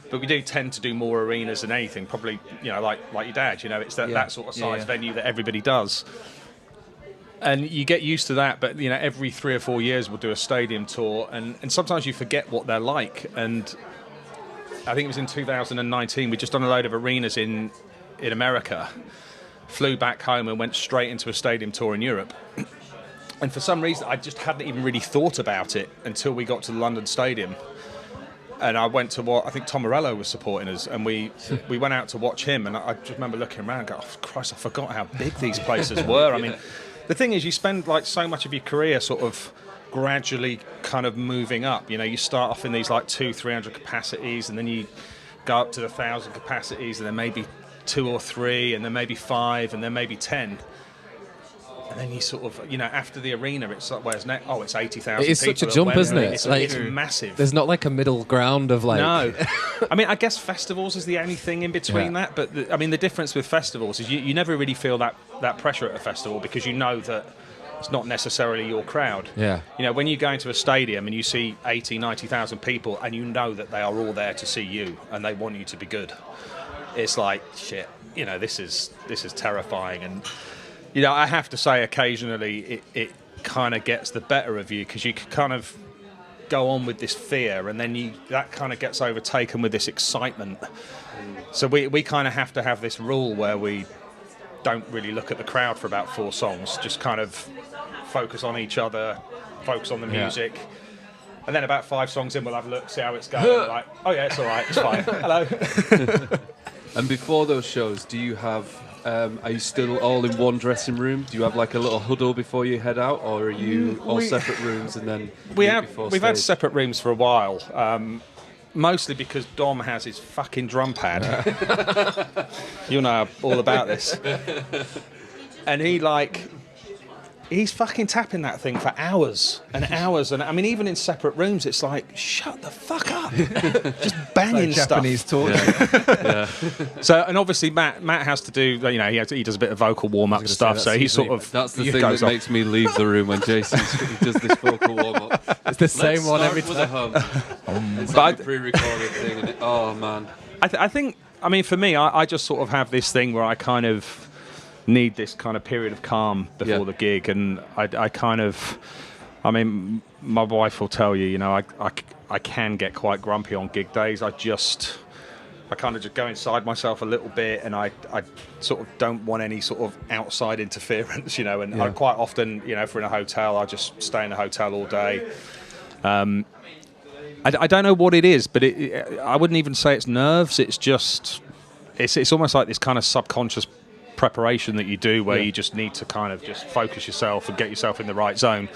But we do tend to do more arenas than anything. Probably, you know, like your dad. You know, it's that sort of size venue that everybody does. And you get used to that, but you know, every 3 or 4 years we'll do a stadium tour, and sometimes you forget what they're like. And I think it was in 2019, we'd just done a load of arenas in America, flew back home and went straight into a stadium tour in Europe. And for some reason, I just hadn't even really thought about it until we got to the London Stadium. And I went to what I think Tom Morello was supporting us, and we went out to watch him. And I just remember looking around and going, oh, Christ, I forgot how big these places were. I mean, the thing is, you spend like so much of your career sort of gradually kind of moving up. You know, you start off in these like 200-300 capacities, and then you go up to the 1,000 capacities, and then maybe 2 or 3, and then maybe 5, and then maybe 10. And then you sort of, you know, after the arena, it's like, where's next? Oh, it's 80,000 people. It's such a jump, isn't it? It's massive. There's not like a middle ground of like... No. I mean, I guess festivals is the only thing in between that. But, I mean, the difference with festivals is you never really feel that pressure at a festival because you know that it's not necessarily your crowd. Yeah. You know, when you go into a stadium and you see 80, 90,000 people and you know that they are all there to see you and they want you to be good, it's like, shit, you know, this is terrifying. And... you know, I have to say, occasionally it kind of gets the better of you because you can kind of go on with this fear, and then that kind of gets overtaken with this excitement. So we kind of have to have this rule where we don't really look at the crowd for about 4 songs, just kind of focus on each other, focus on the music. And then about 5 songs in, we'll have a look, see how it's going. Like, oh yeah, it's all right, it's fine. Hello. And before those shows, do you have... are you still all in one dressing room? Do you have like a little huddle before you head out, or are you all separate rooms and then we've had separate rooms for a while, mostly because Dom has his fucking drum pad. You know all about this, and he's fucking tapping that thing for hours and hours. And I mean, even in separate rooms, it's like, shut the fuck up. Just banging stuff. Japanese talk. So, and obviously Matt has to do, you know, he does a bit of vocal warm-up stuff. So he sort of... that's the thing that makes me leave the room when Jason does this vocal warm-up. It's the same one every time. It's like a pre-recorded thing. And oh, man. I think, I mean, for me, I just sort of have this thing where I kind of need this kind of period of calm before the gig, and I kind of, I mean, my wife will tell you, you know, I can get quite grumpy on gig days. I kind of just go inside myself a little bit, and I sort of don't want any sort of outside interference, you know, and I quite often, you know, if we're in a hotel, I just stay in the hotel all day. I don't know what it is, but I wouldn't even say it's nerves. It's just, it's almost like this kind of subconscious preparation that you do where you just need to kind of just focus yourself and get yourself in the right zone.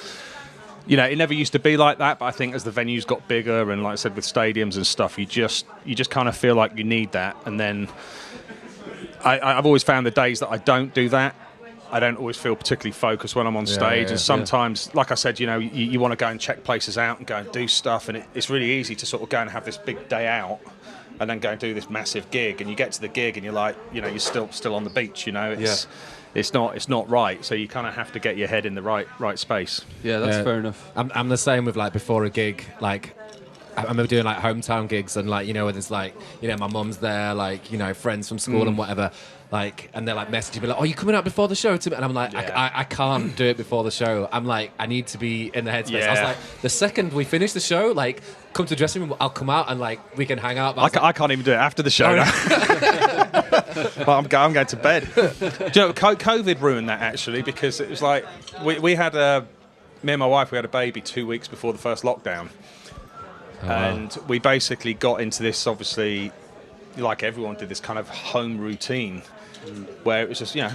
You know, it never used to be like that, but I think as the venues got bigger, and like I said, with stadiums and stuff, you just kind of feel like you need that. And then I've always found the days that I don't do that, I don't always feel particularly focused when I'm on stage. And sometimes, like I said, you know, you want to go and check places out and go and do stuff, and it's really easy to sort of go and have this big day out and then go and do this massive gig, and you get to the gig and you're like, you know, you're still on the beach, you know, it's not right. So you kind of have to get your head in the right space. Yeah, that's fair enough. I'm the same with like before a gig, like I remember doing like hometown gigs, and like, you know, where there's like, you know, my mum's there, like, you know, friends from school and whatever, like, and they're like messaging me like, oh, you coming out before the show to me? And I'm like, I can't do it before the show. I'm like, I need to be in the headspace. I was like, the second we finish the show, like, come to the dressing room, I'll come out and like we can hang out. I can't even do it after the show. But I'm going to bed. Do you know, COVID ruined that actually, because it was like we had me and my wife, we had a baby 2 weeks before the first lockdown. And we basically got into this, obviously, like everyone did, this kind of home routine where it was just, you know,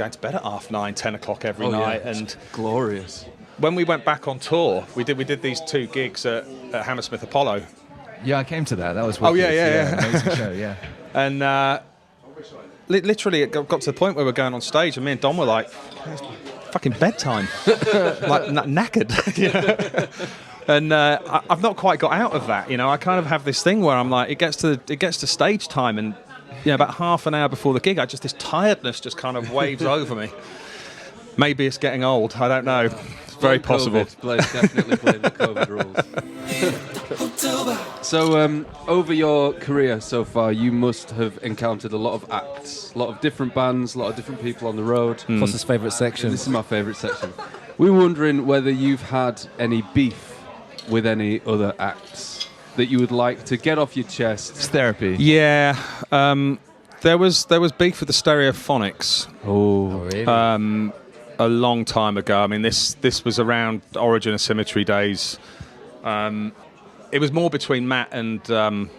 going to bed at 9:30, 10 o'clock every night. It's And glorious. when we went back on tour, we did these 2 gigs at Hammersmith Apollo. Yeah, I came to that. That was Oh, wicked. yeah. Amazing show, yeah. And literally, it got to the point where we're going on stage, and me and Dom were like, "It's fucking bedtime," like knackered. You know? And I've not quite got out of that. You know, I kind of have this thing where I'm like, it gets to stage time, and about half an hour before the gig, this tiredness just kind of waves over me. Maybe it's getting old. I don't know. It's very possible. Definitely blame the COVID rules. So, over your career so far, you must have encountered a lot of acts, a lot of different bands, a lot of different people on the road. What's his favourite section? This is my favourite section. We were wondering whether you've had any beef with any other acts that you would like to get off your chest. It's therapy. Yeah. There was beef with the Stereophonics. Oh, Really? A long time ago. I mean, this was around Origin of Symmetry days. It was more between Matt and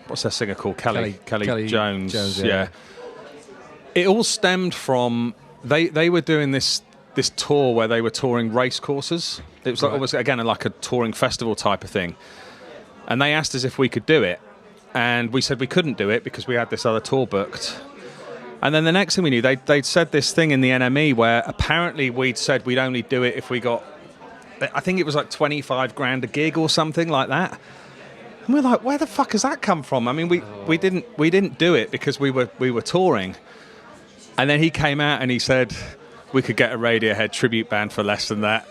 what's their singer called? Kelly Jones. Yeah. It all stemmed from they were doing this tour where they were touring race courses. It was like, almost again like a touring festival type of thing. And they asked us if we could do it, and we said we couldn't do it because we had this other tour booked. And then the next thing we knew, they'd said this thing in the NME where apparently we'd said we'd only do it if we got, I think it was like 25 grand a gig or something like that. And we're like, where the fuck has that come from? I mean, we didn't do it because we were touring. And then he came out and he said we could get a Radiohead tribute band for less than that.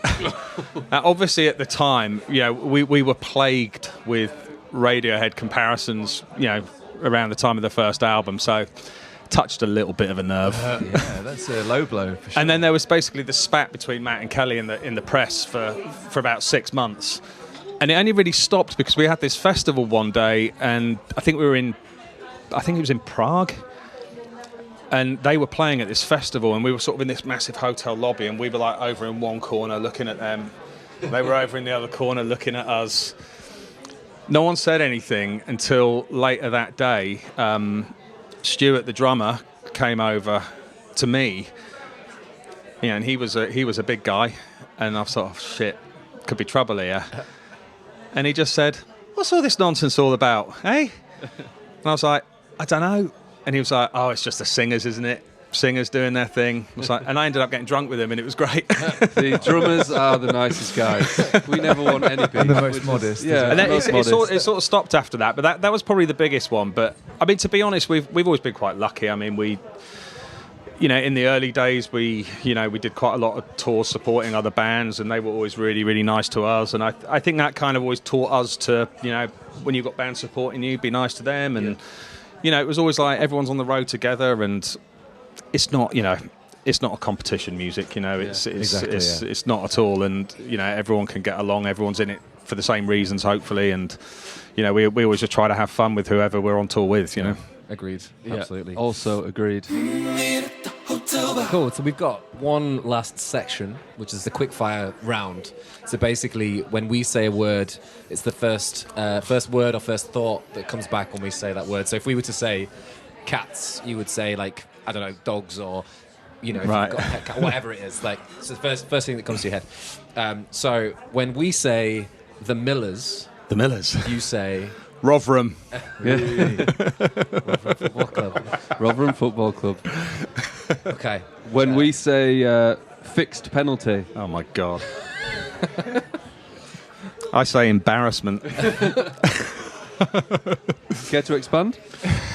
Now, obviously at the time, we were plagued with Radiohead comparisons, around the time of the first album. So touched a little bit of a nerve. Yeah, that's a low blow for sure. And then there was basically the spat between Matt and Kelly in the press for about 6 months. And it only really stopped because we had this festival one day, and I think it was in Prague. And they were playing at this festival, and we were sort of in this massive hotel lobby, and we were like over in one corner looking at them. They were over in the other corner looking at us. No one said anything until later that day. Stuart, the drummer, came over to me, and he was a big guy, and I thought, oh, shit, could be trouble here. And he just said, "What's all this nonsense all about, eh?" And I was like, "I don't know." And he was like, "Oh, it's just the singers, isn't it? Singers doing their thing." I was like, and I ended up getting drunk with him, and it was great. The drummers are the nicest guys. We never want any beef. And the most modest. Yeah, And then most it sort modest. of stopped after that, but that was probably the biggest one. But I mean, to be honest, we've always been quite lucky. I mean, we, in the early days, we did quite a lot of tours supporting other bands, and they were always really, really nice to us. And I think that kind of always taught us to, when you've got bands supporting you, be nice to them. And it was always like everyone's on the road together, and it's not, it's not a competition music, it's not at all, and everyone can get along, everyone's in it for the same reasons, hopefully, and we always just try to have fun with whoever we're on tour with, Agreed. Yeah, Absolutely. Also agreed. Cool. So we've got one last section, which is the quickfire round. So basically, when we say a word, it's the first word or first thought that comes back when we say that word. So if we were to say cats, you would say like, I don't know, dogs, or if you've got a pet cat, whatever it is. Like, it's the first thing that comes to your head. So when we say the Millers, you say Rotherham. Rotherham Football Club. Rotherham Football Club. Okay. When we say fixed penalty. Oh my God. I say embarrassment. Care to expand?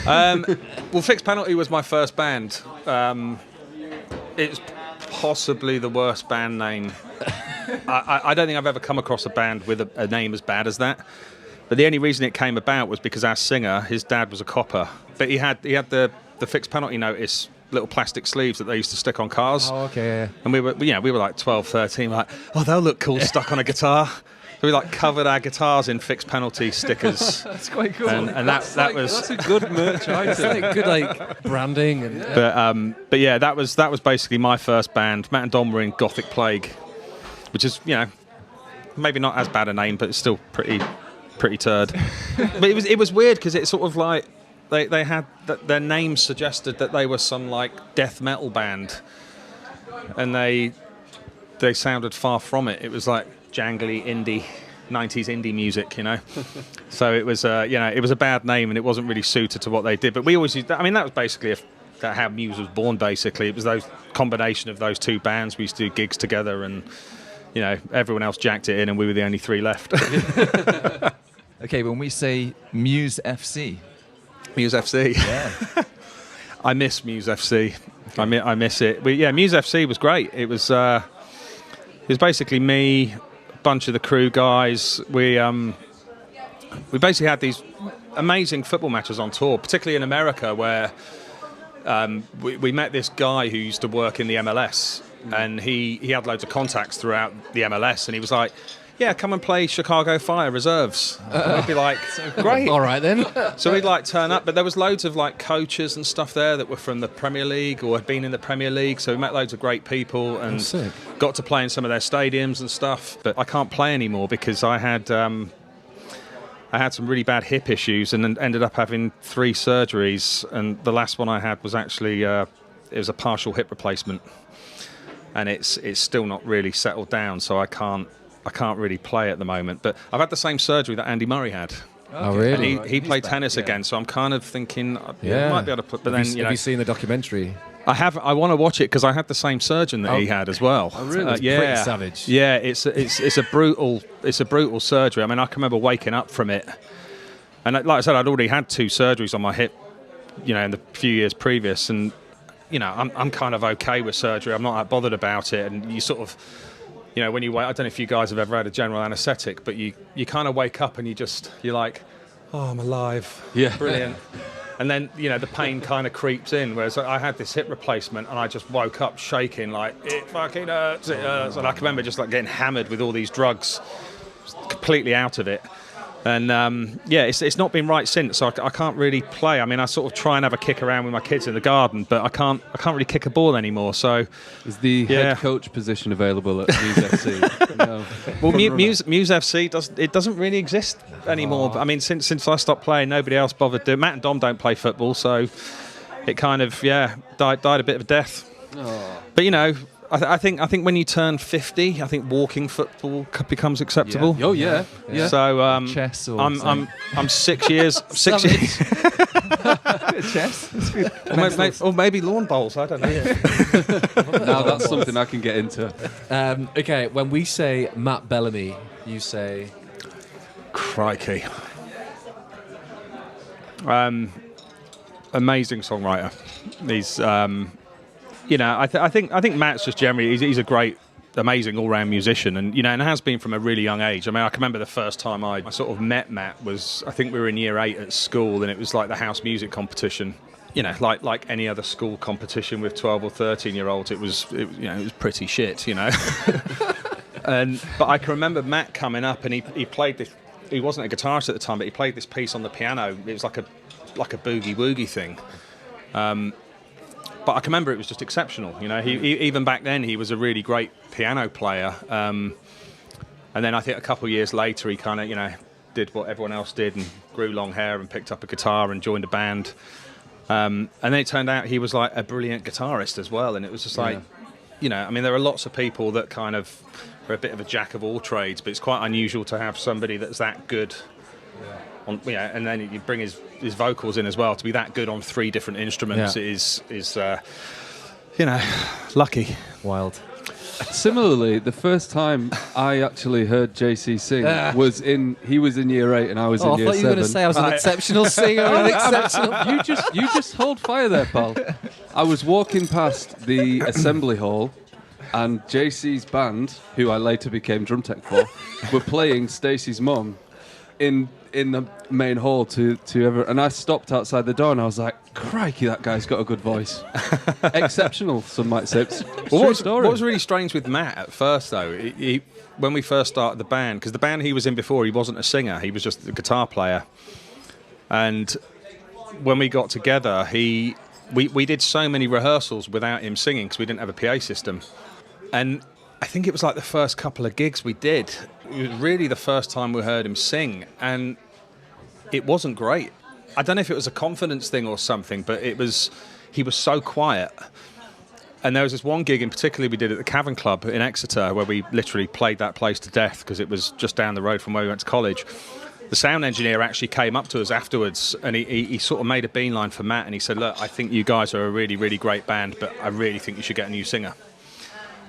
Well, Fixed Penalty was my first band. It's possibly the worst band name. I don't think I've ever come across a band with a name as bad as that. But the only reason it came about was because our singer, his dad was a copper, but he had the Fixed Penalty notice little plastic sleeves that they used to stick on cars. Oh, okay. Yeah. And we were like 12, 13, like, oh, they'll look cool stuck on a guitar. So we like covered our guitars in Fixed Penalty stickers. That's quite cool. And that's a good merch item. It's like good branding and. But yeah, that was basically my first band. Matt and Dom were in Gothic Plague, which is maybe not as bad a name, but it's still pretty turd. But it was weird because it's sort of like they had their name suggested that they were some like death metal band, and they sounded far from it. It was like jangly indie, 90s indie music, you know. So it was, it was a bad name, and it wasn't really suited to what they did. But we always used that. I mean, that was basically how Muse was born. Basically, it was those combination of those two bands. We used to do gigs together, and everyone else jacked it in, and we were the only three left. Okay, when we say Muse FC. Muse FC. Yeah. I miss Muse FC. Okay. I miss it. Muse FC was great. It was basically me, a bunch of the crew guys. We basically had these amazing football matches on tour, particularly in America, where we met this guy who used to work in the MLS, and he had loads of contacts throughout the MLS, and he was like, yeah, come and play Chicago Fire reserves. And we'd be like, great. All right then. So we'd like turn up, but there was loads of like coaches and stuff there that were from the Premier League or had been in the Premier League. So we met loads of great people and got to play in some of their stadiums and stuff. But I can't play anymore because I had some really bad hip issues and then ended up having 3 surgeries. And the last one I had was actually it was a partial hip replacement, and it's still not really settled down. So I can't really play at the moment, but I've had the same surgery that Andy Murray had. Oh, really? And he played tennis again, so I'm kind of thinking I might be able to put. But have you seen the documentary? I have. I want to watch it because I had the same surgeon that he had as well. Oh, really? It's pretty savage. Yeah, it's a brutal surgery. I mean, I can remember waking up from it, and like I said, I'd already had 2 surgeries on my hip, in the few years previous, and I'm kind of okay with surgery. I'm not that bothered about it, and you sort of. When you wake, I don't know if you guys have ever had a general anaesthetic, but you kind of wake up and you're like, oh, I'm alive. Yeah. Brilliant. And then, the pain kind of creeps in, whereas I had this hip replacement and I just woke up shaking like, it fucking hurts, it hurts. And I can remember just like getting hammered with all these drugs, completely out of it. And it's not been right since, so I can't really play. I mean, I sort of try and have a kick around with my kids in the garden, but I can't really kick a ball anymore. So, is the head coach position available at Muse FC? No. Well, Muse FC doesn't really exist anymore. Oh. I mean, since I stopped playing, nobody else bothered doing. Matt and Dom don't play football, so it kind of died a bit of a death. Oh. But I think when you turn 50, I think walking football becomes acceptable. Yeah. Oh yeah. So chess or I'm 6 years. 6 years. Chess. Or maybe lawn bowls. I don't know. Now that's something I can get into. Okay, when we say Matt Bellamy, you say. Crikey. Amazing songwriter. He's. I think Matt's just generally he's a great, amazing all-round musician, and and has been from a really young age. I mean, I can remember the first time I sort of met Matt was I think we were in year 8 at school, and it was like the house music competition. Like any other school competition with 12 or 13-year-olds, it was pretty shit, But I can remember Matt coming up, and he played this. He wasn't a guitarist at the time, but he played this piece on the piano. It was like a boogie woogie thing. But I can remember it was just exceptional. He even back then he was a really great piano player. And then I think a couple of years later he kind of did what everyone else did and grew long hair and picked up a guitar and joined a band. And then it turned out he was like a brilliant guitarist as well. And it was just like, I mean, there are lots of people that kind of are a bit of a jack of all trades, but it's quite unusual to have somebody that's that good. And then you bring his vocals in as well. To be that good on 3 different instruments is lucky. Wild. Similarly, the first time I actually heard JC sing he was in year 8 and I was in year 7. I thought you were going to say I was an exceptional singer. You just hold fire there, pal. I was walking past the assembly hall, and JC's band, who I later became drum tech for, were playing Stacey's Mum in the main hall and I stopped outside the door and I was like, crikey, that guy's got a good voice. Exceptional, some might say. What was really strange with Matt at first, though, when we first started the band, because the band he was in before, he wasn't a singer, he was just a guitar player. And when we got together, we did so many rehearsals without him singing because we didn't have a PA system. And I think it was like the first couple of gigs we did. It was really the first time we heard him sing, and it wasn't great. I don't know if it was a confidence thing or something, but he was so quiet. And there was this one gig in particular we did at the Cavern Club in Exeter where we literally played that place to death because it was just down the road from where we went to college. The sound engineer actually came up to us afterwards and he sort of made a beeline for Matt and he said, look, I think you guys are a really, really great band, but I really think you should get a new singer.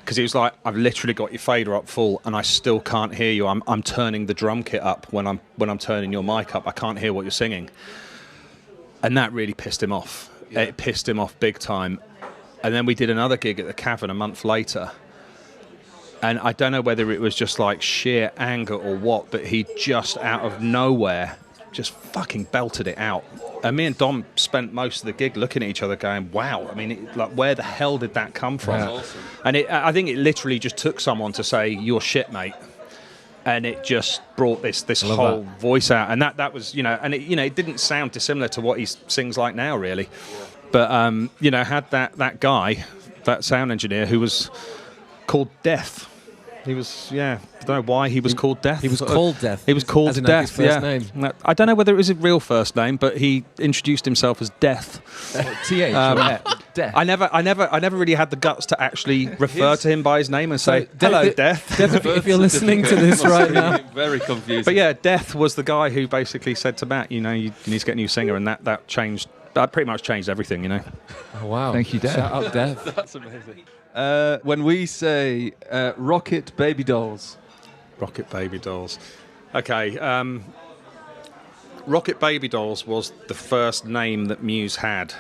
Because he was like, I've literally got your fader up full and I still can't hear you. I'm turning the drum kit up when I'm turning your mic up. I can't hear what you're singing. And that really pissed him off. Yeah. It pissed him off big time. And then we did another gig at the Cavern a month later. And I don't know whether it was just like sheer anger or what, but he just out of nowhere just fucking belted it out. And me and Dom spent most of the gig looking at each other going, wow, I mean, like, where the hell did that come from? That's awesome. And I think it literally just took someone to say, you're shit, mate. And it just brought this whole voice out. And that was, and it didn't sound dissimilar to what he sings like now, really. But, had that guy, that sound engineer, who was called Death. He was, I don't know why he was called Death. He was called Death. He was called as in Death, his first name. I don't know whether it was his real first name, but he introduced himself as Death. TH. Death. I never really had the guts to actually refer to him by his name and say, hello, Death. If you're listening to this right now. Very confusing. But yeah, Death was the guy who basically said to Matt, you need to get a new singer, and that changed. That pretty much changed everything, Oh, wow. Thank you, Death. Shout out Death. That's amazing. When we say Rocket Baby Dolls. Rocket Baby Dolls. Okay. Rocket Baby Dolls was the first name that Muse had.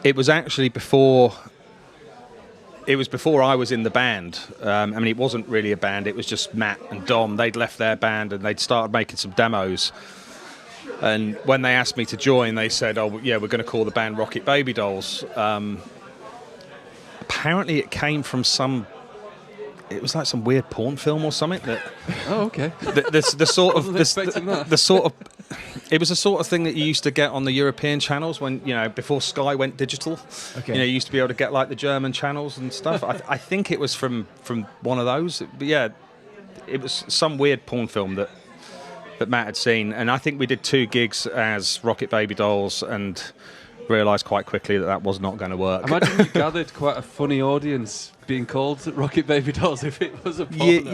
It was actually before I was in the band. It wasn't really a band. It was just Matt and Dom. They'd left their band and they'd started making some demos. And when they asked me to join, they said, oh, yeah, we're going to call the band Rocket Baby Dolls. Apparently it came from it was like some weird porn film or something. Oh, okay. It was the sort of thing that you used to get on the European channels when, before Sky went digital. Okay. You used to be able to get like the German channels and stuff. I think it was from one of those. But yeah, it was some weird porn film that Matt had seen, and I think we did 2 gigs as Rocket Baby Dolls and realised quite quickly that was not going to work. I imagine you gathered quite a funny audience being called Rocket Baby Dolls if it was a porno.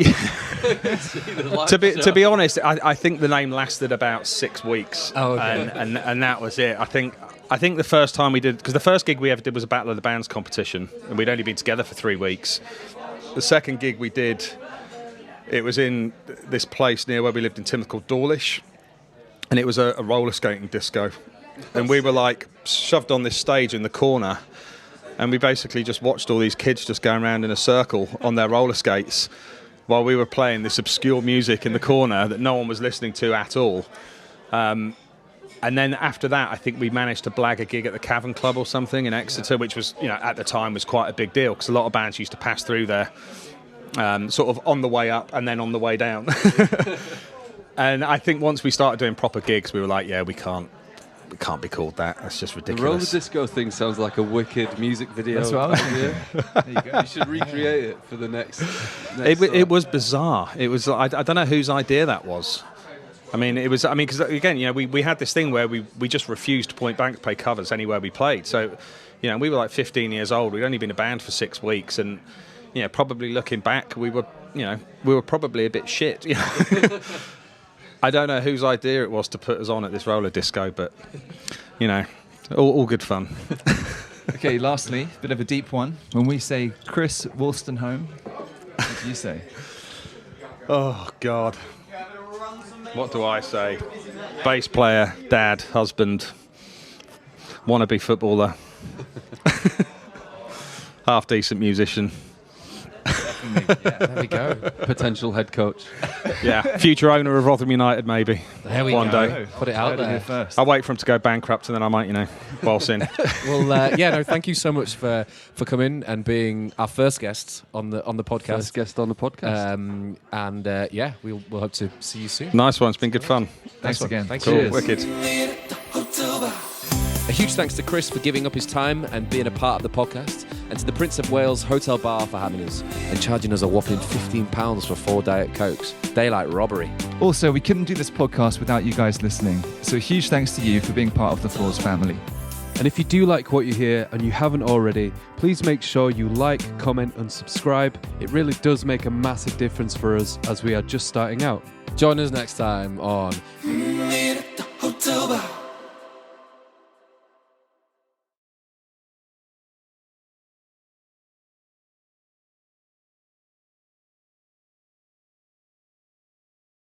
To be honest, I think the name lasted about 6 weeks. Oh, okay. And that was it. I think the first time we did, because the first gig we ever did was a Battle of the Bands competition, and we'd only been together for 3 weeks. The second gig we did, it was in this place near where we lived in Timoth called Dawlish, and it was a roller skating disco. And we were like shoved on this stage in the corner, and we basically just watched all these kids just going around in a circle on their roller skates while we were playing this obscure music in the corner that no one was listening to at all. And then after that, I think we managed to blag a gig at the Cavern Club or something in Exeter, which was, at the time was quite a big deal because a lot of bands used to pass through there. Sort of on the way up and then on the way down. And I think once we started doing proper gigs, we were like, yeah, we can't be called that. That's just ridiculous. The roller disco thing sounds like a wicked music video. That's what I was thinking. There you go. You should recreate it for the next it was bizarre. It was. I don't know whose idea that was. Because again, we had this thing where we just refused to point blank play covers anywhere we played. So, we were like 15 years old. We'd only been a band for 6 weeks, and probably looking back, we were probably a bit shit. I don't know whose idea it was to put us on at this roller disco, but all good fun. Okay, lastly, a bit of a deep one. When we say Chris Wolstenholme, what do you say? Oh God, what do I say? Bass player, dad, husband, wannabe footballer, half decent musician. There we go. Potential head coach. Yeah, future owner of Rotherham United, maybe. There we One go. day. Put it out there. First. I'll wait for him to go bankrupt and then I might, waltz in. Well, thank you so much for coming and being our first guest on the podcast. First guest on the podcast. We'll hope to see you soon. Nice one. It's been good fun. Thanks again. Thank Cool. you. Wicked. A huge thanks to Chris for giving up his time and being a part of the podcast, and to the Prince of Wales Hotel Bar for having us and charging us a whopping £15 for 4 Diet Cokes. Daylight robbery. Also, we couldn't do this podcast without you guys listening, so a huge thanks to you for being part of the Floors family. And if you do like what you hear and you haven't already, please make sure you like, comment and subscribe. It really does make a massive difference for us as we are just starting out. Join us next time on